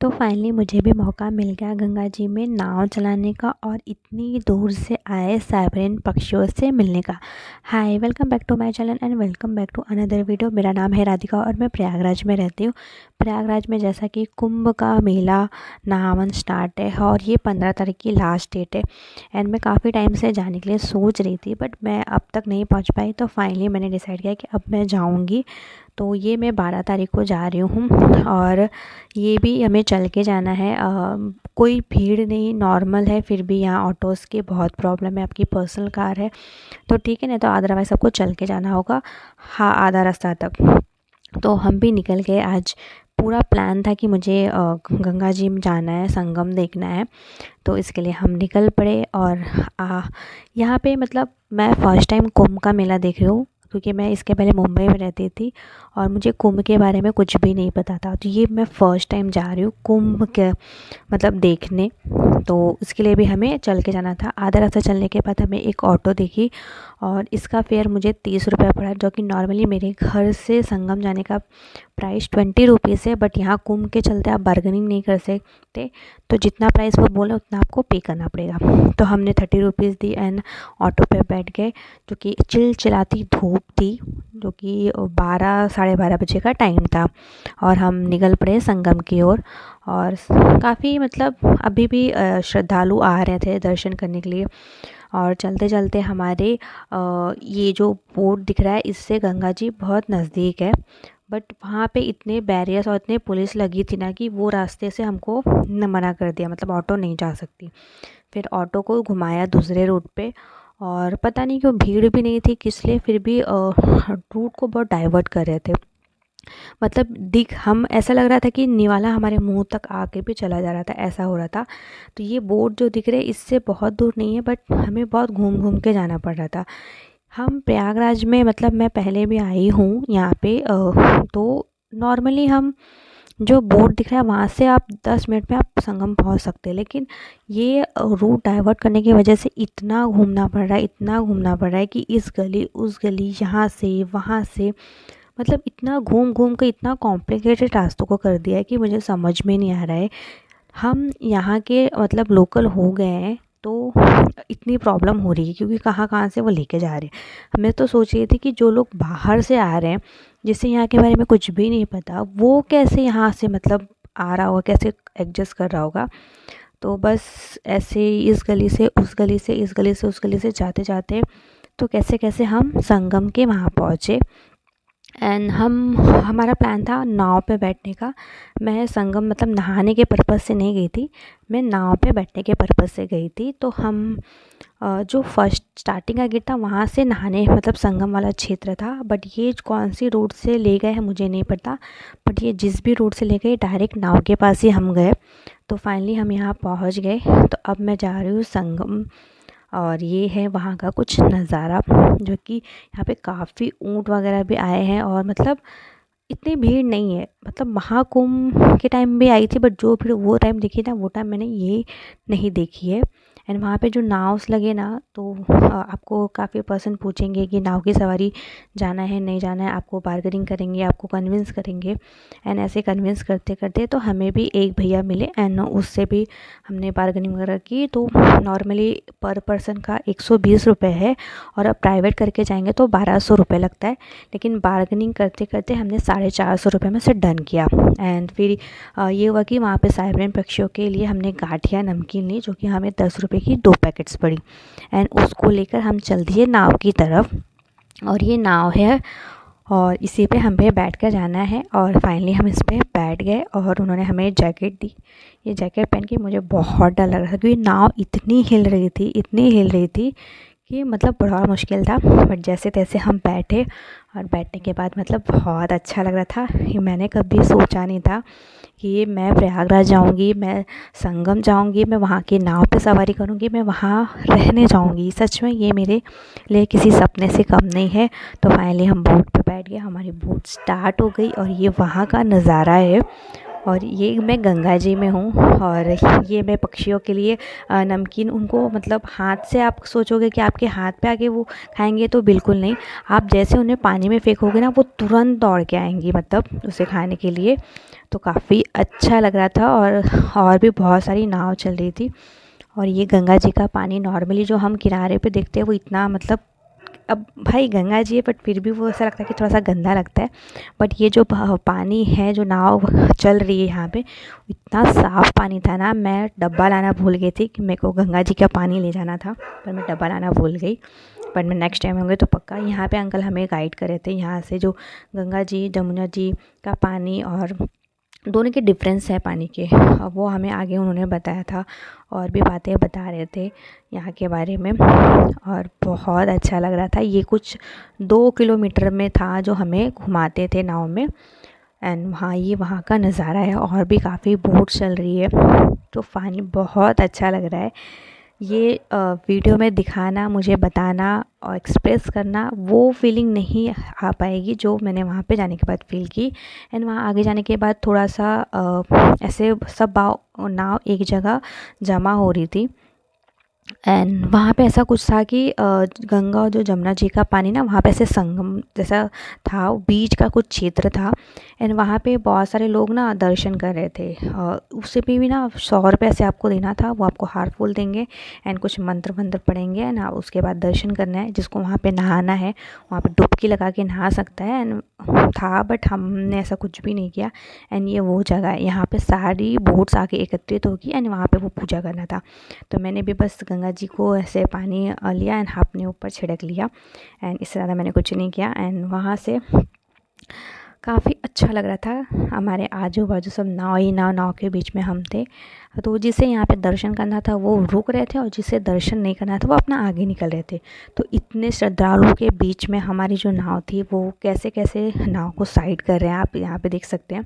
तो फाइनली मुझे भी मौका मिल गया गंगा जी में नाव चलाने का और इतनी दूर से आए साइबेरियन पक्षियों से मिलने का। Hi, welcome back to my channel and welcome back to another video. मेरा नाम है राधिका और मैं प्रयागराज में रहती हूँ। प्रयागराज में जैसा कि कुंभ का मेला नहावन स्टार्ट है और ये 15 तारीख की लास्ट डेट है एंड मैं काफ़ी टाइम से जाने के लिए सोच रही थी, बट मैं अब तक नहीं पहुँच पाई। तो फाइनली मैंने डिसाइड किया कि अब मैं जाऊँगी। तो ये मैं 12 तारीख को जा रही हूँ और ये भी हमें चल के जाना है। कोई भीड़ नहीं, नॉर्मल है, फिर भी यहाँ ऑटोज़ की बहुत प्रॉब्लम है। आपकी पर्सनल कार है तो ठीक है, नहीं तो अदरवाइज़ सबको चल के जाना होगा, हाँ, आधा रास्ता तक। तो हम भी निकल गए। आज पूरा प्लान था कि मुझे गंगा जी में जाना है, संगम देखना है, तो इसके लिए हम निकल पड़े। और यहाँ पे मतलब मैं फ़र्स्ट टाइम कुंभ का मेला देख रही हूँ, क्योंकि मैं इसके पहले मुंबई में रहती थी और मुझे कुंभ के बारे में कुछ भी नहीं पता था। तो ये मैं फ़र्स्ट टाइम जा रही हूँ कुंभ के मतलब देखने। तो इसके लिए भी हमें चल के जाना था। आधा रास्ता चलने के बाद हमें एक ऑटो दिखी और इसका फेयर मुझे 30 रुपये पड़ा, जो कि नॉर्मली मेरे घर से संगम जाने का प्राइस 20 रुपीज़ है। बट यहाँ कुंभ के चलते आप बार्गेनिंग नहीं कर सकते, तो जितना प्राइस वो बोले उतना आपको पे करना पड़ेगा। तो हमने 30 रुपीज़ दी एंड ऑटो पे बैठ गए, जो कि चिलचिलाती धूप थी, जो कि 12 साढ़े 12 बजे का टाइम था और हम निकल पड़े संगम की ओर। और काफ़ी मतलब अभी भी श्रद्धालु आ रहे थे दर्शन करने के लिए। और चलते चलते हमारे ये जो बोर्ड दिख रहा है, इससे गंगा जी बहुत नज़दीक है, बट वहाँ पे इतने बैरियर्स और इतने पुलिस लगी थी ना कि वो रास्ते से हमको न मना कर दिया, मतलब ऑटो नहीं जा सकती। फिर ऑटो को घुमाया दूसरे रूट पे और पता नहीं क्यों भीड़ भी नहीं थी किस लिए, फिर भी रूट को बहुत डाइवर्ट कर रहे थे। मतलब हम ऐसा लग रहा था कि निवाला हमारे मुंह तक आके भी चला जा रहा था, ऐसा हो रहा था। तो ये बोर्ड जो दिख रहे हैं इससे बहुत दूर नहीं है, बट हमें बहुत घूम घूम के जाना पड़ रहा था। हम प्रयागराज में मतलब मैं पहले भी आई हूँ यहाँ पे, तो नॉर्मली हम जो बोर्ड दिख रहा है वहाँ से आप 10 मिनट में आप संगम पहुँच सकते हैं, लेकिन ये रूट डाइवर्ट करने की वजह से इतना घूमना पड़ रहा है, इतना घूमना पड़ रहा है कि इस गली उस गली, यहाँ से वहाँ से, मतलब इतना घूम घूम के इतना कॉम्प्लिकेटेड रास्तों को कर दिया है कि मुझे समझ में नहीं आ रहा है। हम यहाँ के मतलब लोकल हो गए हैं तो इतनी प्रॉब्लम हो रही है, क्योंकि कहाँ कहाँ से वो लेके जा रहे हैं। मैं तो सोच रही थी कि जो लोग बाहर से आ रहे हैं, जिससे यहाँ के बारे में कुछ भी नहीं पता, वो कैसे यहाँ से मतलब आ रहा होगा, कैसे एडजस्ट कर रहा होगा। तो बस ऐसे इस गली से उस गली से, इस गली से उस गली से जाते जाते तो कैसे कैसे हम संगम के वहाँ पहुँचे। एंड हमारा प्लान था नाव पे बैठने का। मैं संगम मतलब नहाने के पर्पज़ से नहीं गई थी, मैं नाव पे बैठने के पर्पज़ से गई थी। तो हम जो फर्स्ट स्टार्टिंग का गेट था वहाँ से नहाने मतलब संगम वाला क्षेत्र था, बट ये कौन सी रूट से ले गए हैं मुझे नहीं पता, बट ये जिस भी रूट से ले गए डायरेक्ट नाव के पास ही हम गए। तो फाइनली हम यहाँ पहुँच गए। तो अब मैं जा रही हूँ संगम और ये है वहाँ का कुछ नज़ारा, जो कि यहाँ पे काफ़ी ऊँट वगैरह भी आए हैं और मतलब इतनी भीड़ नहीं है। मतलब महाकुंभ के टाइम भी आई थी, बट जो भीड़ वो टाइम देखी ना, वो टाइम मैंने ये नहीं देखी है। एंड वहाँ पे जो नाव्स लगे ना, तो आपको काफ़ी पर्सन पूछेंगे कि नाव की सवारी जाना है नहीं जाना है, आपको बार्गेनिंग करेंगे, आपको कन्विंस करेंगे। एंड ऐसे कन्विंस करते करते तो हमें भी एक भैया मिले एंड उससे भी हमने बार्गेनिंग वगैरह की। तो नॉर्मली पर पर्सन का 120 रुपये है और अब प्राइवेट करके जाएंगे तो 1200 रुपये लगता है, लेकिन बार्गेनिंग करते करते हमने 450 रुपये में से डन किया। एंड फिर ये हुआ कि वहाँ पे साइबेरियन पक्षियों के लिए हमने गाठिया नमकीन ली, जो कि हमें 10 रुपये की 2 पैकेट्स पड़ी। एंड उसको लेकर हम चल दिए नाव की तरफ, और ये नाव है और इसी पे हमें बैठ कर जाना है। और फाइनली हम इस पर बैठ गए और उन्होंने हमें जैकेट दी। ये जैकेट पहन के मुझे बहुत डर लग रहा था, क्योंकि नाव इतनी हिल रही थी, इतनी हिल रही थी कि मतलब बड़ा मुश्किल था। बट जैसे तैसे हम बैठे और बैठने के बाद मतलब बहुत अच्छा लग रहा था। ये मैंने कभी सोचा नहीं था कि मैं प्रयागराज जाऊंगी, मैं संगम जाऊंगी, मैं वहाँ की नाव पे सवारी करूंगी, मैं वहाँ रहने जाऊंगी। सच में ये मेरे लिए किसी सपने से कम नहीं है। तो फाइनली हम बोट पे बैठ गए, हमारी बोट स्टार्ट हो गई और ये वहाँ का नज़ारा है, और ये मैं गंगा जी में हूँ और ये मैं पक्षियों के लिए नमकीन उनको मतलब हाथ से आप सोचोगे कि आपके हाथ पे आके वो खाएंगे, तो बिल्कुल नहीं। आप जैसे उन्हें पानी में फेंकोगे ना, वो तुरंत दौड़ के आएंगी मतलब उसे खाने के लिए। तो काफ़ी अच्छा लग रहा था और भी बहुत सारी नाव चल रही थी। और ये गंगा जी का पानी नॉर्मली जो हम किनारे पे देखते हैं वो इतना मतलब, अब भाई गंगा जी है बट फिर भी वो ऐसा लगता है कि थोड़ा सा गंदा लगता है। बट ये जो पानी है, जो नाव चल रही है यहाँ पे, इतना साफ़ पानी था ना, मैं डब्बा लाना भूल गई थी कि मेरे को गंगा जी का पानी ले जाना था, पर मैं डब्बा लाना भूल गई। पर मैं नेक्स्ट टाइम होंगे तो पक्का। यहाँ पे अंकल हमें गाइड कर रहे थे यहाँ से जो गंगा जी जमुना जी का पानी और दोनों के डिफरेंस है पानी के, वो हमें आगे उन्होंने बताया था और भी बातें बता रहे थे यहाँ के बारे में। और बहुत अच्छा लग रहा था। ये कुछ 2 किलोमीटर में था जो हमें घुमाते थे नाव में। एंड वहाँ का नज़ारा है और भी काफ़ी बोट चल रही है, तो पानी बहुत अच्छा लग रहा है। ये वीडियो में दिखाना, मुझे बताना और एक्सप्रेस करना, वो फीलिंग नहीं आ पाएगी जो मैंने वहाँ पे जाने के बाद फ़ील की। एंड वहाँ आगे जाने के बाद थोड़ा सा ऐसे सब नाव एक जगह जमा हो रही थी। एंड वहाँ पे ऐसा कुछ था कि गंगा और जो जमुना जी का पानी ना, वहाँ पे ऐसे संगम जैसा था, बीच का कुछ क्षेत्र था। एंड वहाँ पे बहुत सारे लोग ना दर्शन कर रहे थे। उससे भी ना 100 रुपये ऐसे आपको देना था, वो आपको हार फूल देंगे एंड कुछ मंत्र वंत्र पढ़ेंगे एंड उसके बाद दर्शन करना है। जिसको वहाँ पे नहाना है वहाँ पे डुबकी लगा के नहा सकता है। एंड था बट हमने ऐसा कुछ भी नहीं किया। एंड ये वो जगह है, यहाँ पे सारी बोट्स आके एकत्रित होगी एंड वहाँ पे वो पूजा करना था। तो मैंने भी बस गंगा जी को ऐसे पानी लिया एंड अपने ऊपर छिड़क लिया एंड इससे ज़्यादा मैंने कुछ नहीं किया। एंड वहाँ से काफ़ी अच्छा लग रहा था। हमारे आजू बाजू सब नाव ही नाव के बीच में हम थे। तो जिसे यहाँ पे दर्शन करना था वो रुक रहे थे और जिसे दर्शन नहीं करना था वो अपना आगे निकल रहे थे। तो इतने श्रद्धालुओं के बीच में हमारी जो नाव थी वो कैसे कैसे नाव को साइड कर रहे हैं, आप यहाँ पे देख सकते हैं।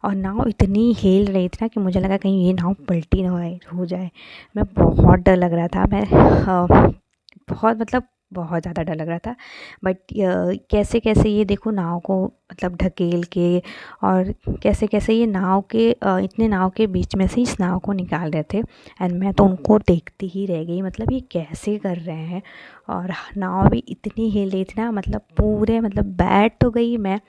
और नाव इतनी हिल रही थी ना कि मुझे लगा कहीं ये नाव पलटी ना हो जाए। मैं बहुत डर लग रहा था। मैं बहुत मतलब बहुत ज़्यादा डर लग रहा था। बट कैसे कैसे ये देखो नाव को मतलब ढकेल के और कैसे कैसे ये नाव के इतने नाव के बीच में से इस नाव को निकाल रहे थे। एंड मैं तो उनको देखती ही रह गई, मतलब ये कैसे कर रहे हैं। और नाव भी इतनी हिल रही थी ना, मतलब पूरे मतलब बैठ तो गई मैं,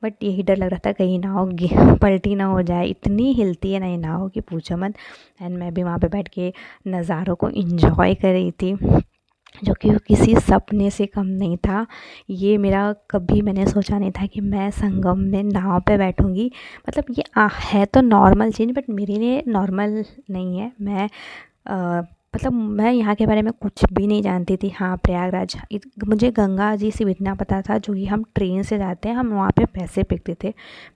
बट यही डर लग रहा था कहीं नाव पलटी ना हो जाए। इतनी हिलती है ना ये नाव की पूछो मत। एंड मैं भी वहाँ पे बैठ के नज़ारों को इंजॉय कर रही थी, जो कि किसी सपने से कम नहीं था। ये मेरा कभी मैंने सोचा नहीं था कि मैं संगम में नाव पे बैठूँगी। मतलब ये है तो नॉर्मल चीज़ बट मेरे लिए नॉर्मल नहीं है। मतलब मैं यहाँ के बारे में कुछ भी नहीं जानती थी। हाँ, प्रयागराज मुझे गंगा जी से इतना पता था, जो कि हम ट्रेन से जाते हैं, हम वहाँ पे पैसे फेंकते थे,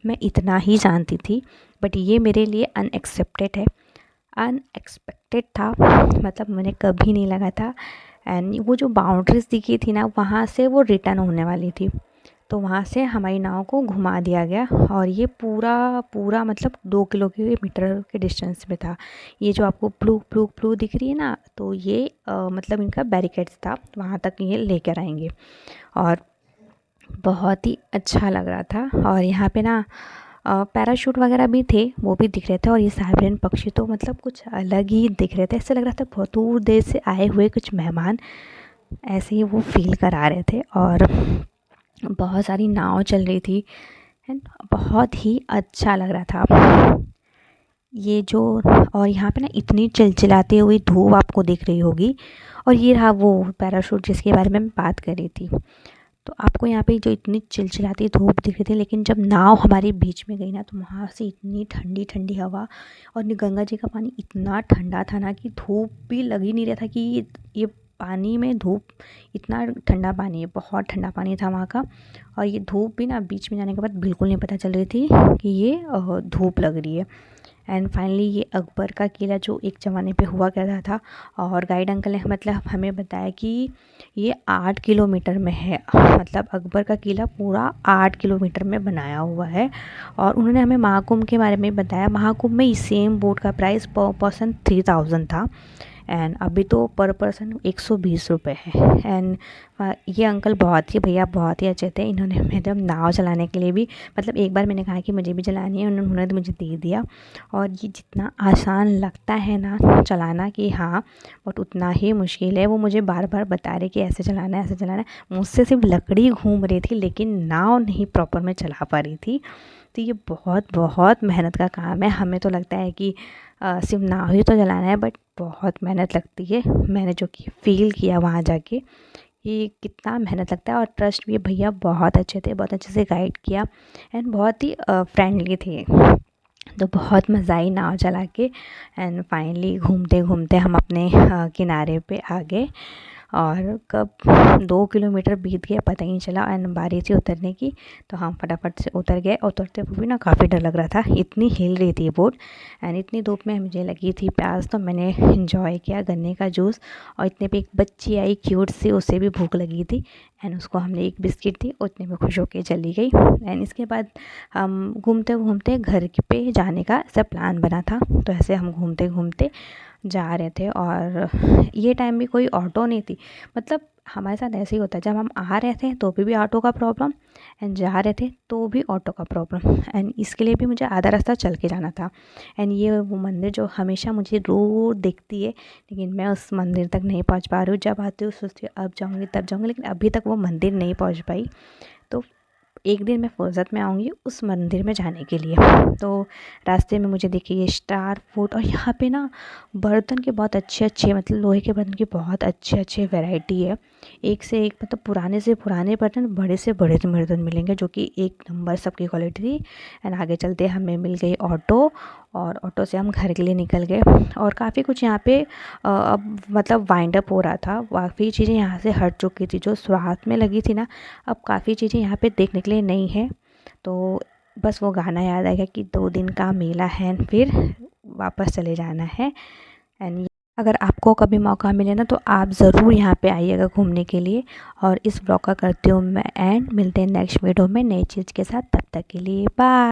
मैं इतना ही जानती थी। बट ये मेरे लिए अनएक्सपेक्टेड था, मतलब मैंने कभी नहीं लगा था। एंड वो जो बाउंड्रीज दिखी थी ना, वहाँ से वो रिटर्न होने वाली थी, तो वहाँ से हमारी नाव को घुमा दिया गया। और ये पूरा पूरा मतलब 2 किलोमीटर के डिस्टेंस में था। ये जो आपको ब्लू ब्लू ब्लू दिख रही है ना, तो ये मतलब इनका बैरिकेड्स था, वहाँ तक ये लेकर आएंगे। और बहुत ही अच्छा लग रहा था। और यहाँ पे ना पैराशूट वगैरह भी थे, वो भी दिख रहे थे। और ये साइबेरियन पक्षी तो मतलब कुछ अलग ही दिख रहे थे, ऐसे लग रहा था बहुत दूर देश से आए हुए कुछ मेहमान, ऐसे ही वो फील करा रहे थे। और बहुत सारी नाव चल रही थी एंड बहुत ही अच्छा लग रहा था ये जो। और यहाँ पे ना इतनी चिलचिलाती हुई धूप आपको दिख रही होगी। और ये रहा वो पैराशूट जिसके बारे में मैं बात कर रही थी। तो आपको यहाँ पे जो इतनी चिलचिलाती धूप दिख रही थी, लेकिन जब नाव हमारे बीच में गई ना, तो वहाँ से इतनी ठंडी ठंडी हवा और गंगा जी का पानी इतना ठंडा था ना कि धूप भी लग ही नहीं रहा था कि ये पानी में धूप, इतना ठंडा पानी है, बहुत ठंडा पानी था वहाँ का। और ये धूप भी ना बीच में जाने के बाद बिल्कुल नहीं पता चल रही थी कि ये धूप लग रही है। एंड फाइनली ये अकबर का किला जो एक ज़माने पे हुआ करता था। और गाइड अंकल ने मतलब हमें बताया कि ये 8 किलोमीटर में है, मतलब अकबर का किला पूरा 8 किलोमीटर में बनाया हुआ है। और उन्होंने हमें महाकुंभ के बारे में बताया। महाकुंभ में सेम बोट का प्राइस पर पर्सन 3000 था। एंड अभी तो पर पर्सन 120 रुपये है। एंड ये अंकल बहुत ही भैया बहुत ही अच्छे थे। इन्होंने मतलब नाव चलाने के लिए भी, मतलब एक बार मैंने कहा कि मुझे भी चलानी है, उन्होंने तो मुझे दे दिया। और ये जितना आसान लगता है ना चलाना कि हाँ, बट उतना ही मुश्किल है। वो मुझे बार बार बता रहे कि ऐसे चलाना है ऐसे चलाना है। मुझसे सिर्फ लकड़ी घूम रही थी लेकिन नाव नहीं प्रॉपर में चला पा रही थी। तो ये बहुत बहुत मेहनत का काम है। हमें तो लगता है कि सिर्फ नाव ही तो चलाना है, बट बहुत मेहनत लगती है। मैंने जो कि फ़ील किया वहाँ जाके कि कितना मेहनत लगता है। और ट्रस्ट भी, भैया बहुत अच्छे थे, बहुत अच्छे से गाइड किया एंड बहुत ही फ्रेंडली थे। तो बहुत मज़ा आई नाव चला के। एंड फाइनली घूमते घूमते हम अपने किनारे पे आ गए। और कब 2 किलोमीटर बीत गया पता ही नहीं चला। एंड बारी थी उतरने की, तो हम फटाफट से उतर गए। उतरते हुए भी ना काफ़ी डर लग रहा था, इतनी हिल रही थी बोट। एंड इतनी धूप में मुझे लगी थी प्यास, तो मैंने इन्जॉय किया गन्ने का जूस। और इतने पे एक बच्ची आई क्यूट सी, उसे भी भूख लगी थी एंड उसको हमने एक बिस्किट दी, उतने में खुश होकर चली गई। एंड इसके बाद हम घूमते घूमते घर पे जाने का ऐसा प्लान बना था। तो ऐसे हम घूमते घूमते जा रहे थे। और ये टाइम भी कोई ऑटो नहीं थी। मतलब हमारे साथ ऐसे ही होता है, जब हम आ रहे थे तो भी ऑटो का प्रॉब्लम, एंड जा रहे थे तो भी ऑटो का प्रॉब्लम। एंड इसके लिए भी मुझे आधा रास्ता चल के जाना था। एंड ये वो मंदिर जो हमेशा मुझे रोज दिखती है, लेकिन मैं उस मंदिर तक नहीं पहुंच पा रही हूँ। जब आती हूँ सोचती हूँ अब जाऊँगी तब जाऊँगी, लेकिन अभी तक वो मंदिर नहीं पहुँच पाई। तो एक दिन मैं फुर्सत में आऊँगी उस मंदिर में जाने के लिए। तो रास्ते में मुझे देखिए ये स्टार फूड, और यहाँ पे ना बर्तन के बहुत अच्छे अच्छे, मतलब लोहे के बर्तन की बहुत अच्छे अच्छे वैरायटी है। एक से एक, मतलब पुराने से पुराने बर्तन, बड़े से बड़े बर्तन मिलेंगे, जो कि एक नंबर सबकी क्वालिटी थी। एंड आगे चलते हमें मिल गई ऑटो, और ऑटो से हम घर के लिए निकल गए। और काफ़ी कुछ यहाँ पे अब मतलब वाइंड अप हो रहा था। काफ़ी चीज़ें यहाँ से हट चुकी थी, जो स्वाद में लगी थी ना, अब काफ़ी चीज़ें यहाँ पे देखने के लिए नहीं है। तो बस वो गाना याद आ गया कि 2 दिन का मेला है, फिर वापस चले जाना है। एंड अगर आपको कभी मौका मिले ना, तो आप ज़रूर यहाँ पे आइएगा घूमने के लिए। और इस ब्लॉग का करती हूँ मैं एंड, मिलते हैं नेक्स्ट वीडियो में नई चीज़ के साथ। तब तक के लिए बाय।